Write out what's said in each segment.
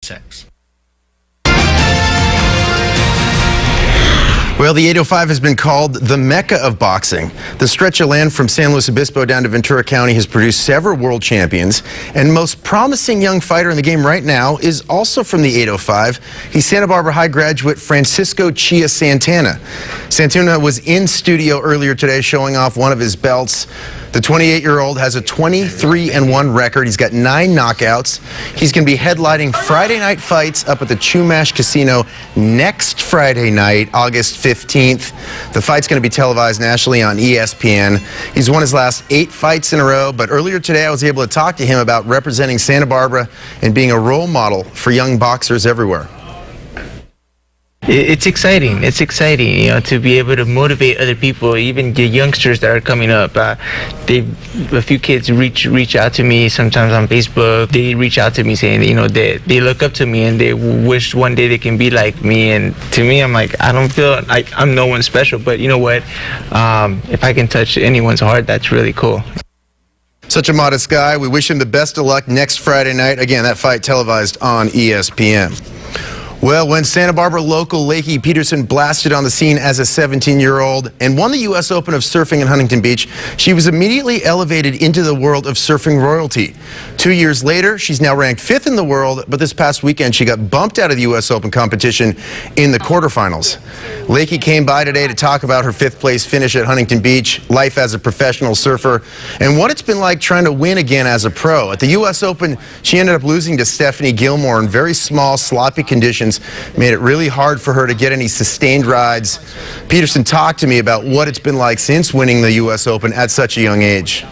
6. Well, the 805 has been called the Mecca of boxing. The stretch of land from San Luis Obispo down to Ventura County has produced several world champions, and most promising young fighter in the game right now is also from the 805. He's Santa Barbara High graduate Francisco Chia Santana. Santana was in studio earlier today showing off one of his belts. The 28-year-old has a 23-1 record. He's got 9 knockouts. He's going to be headlining Friday night fights up at the Chumash Casino next Friday night, August 15th. The fight's going to be televised nationally on ESPN. He's won his last 8 fights in a row, but earlier today I was able to talk to him about representing Santa Barbara and being a role model for young boxers everywhere. It's exciting. It's exciting, you know, to be able to motivate other people, even the youngsters that are coming up. A few kids reach out to me sometimes on Facebook. They reach out to me saying, you know, they look up to me and they wish one day they can be like me. And to me, I'm like, I don't feel like I'm no one special, but you know what? If I can touch anyone's heart, that's really cool. Such a modest guy. We wish him the best of luck next Friday night. Again, that fight televised on ESPN. Well, when Santa Barbara local Lakey Peterson blasted on the scene as a 17-year-old and won the U.S. Open of surfing in Huntington Beach, she was immediately elevated into the world of surfing royalty. 2 years later, she's now ranked 5th in the world, but this past weekend she got bumped out of the U.S. Open competition in the quarterfinals. Lakey came by today to talk about her 5th place finish at Huntington Beach, life as a professional surfer, and what it's been like trying to win again as a pro. At the U.S. Open, she ended up losing to Stephanie Gilmore in very small, sloppy conditions. Made it really hard for her to get any sustained rides. Peterson talked to me about what it's been like since winning the U.S. Open at such a young age.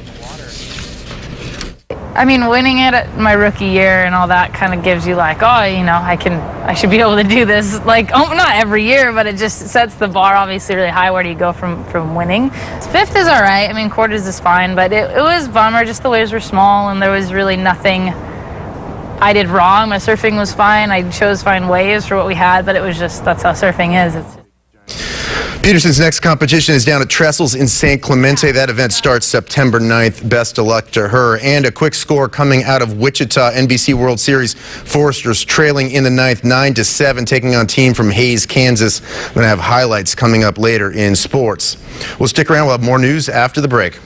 I mean, winning it at my rookie year and all that kind of gives you like, oh, you know, I should be able to do this. Like, oh, not every year, but it just sets the bar obviously really high. Where do you go from winning? 5th is all right. I mean, quarters is fine, but it was a bummer. Just the waves were small and there was really nothing I did wrong. My surfing was fine. I chose fine waves for what we had, but it was just, that's how surfing is. Peterson's next competition is down at Trestles in San Clemente. That event starts September 9th. Best of luck to her. And a quick score coming out of Wichita, NBC World Series. Foresters trailing in the 9th, 9-7, taking on team from Hays, Kansas. We're going to have highlights coming up later in sports. We'll stick around. We'll have more news after the break.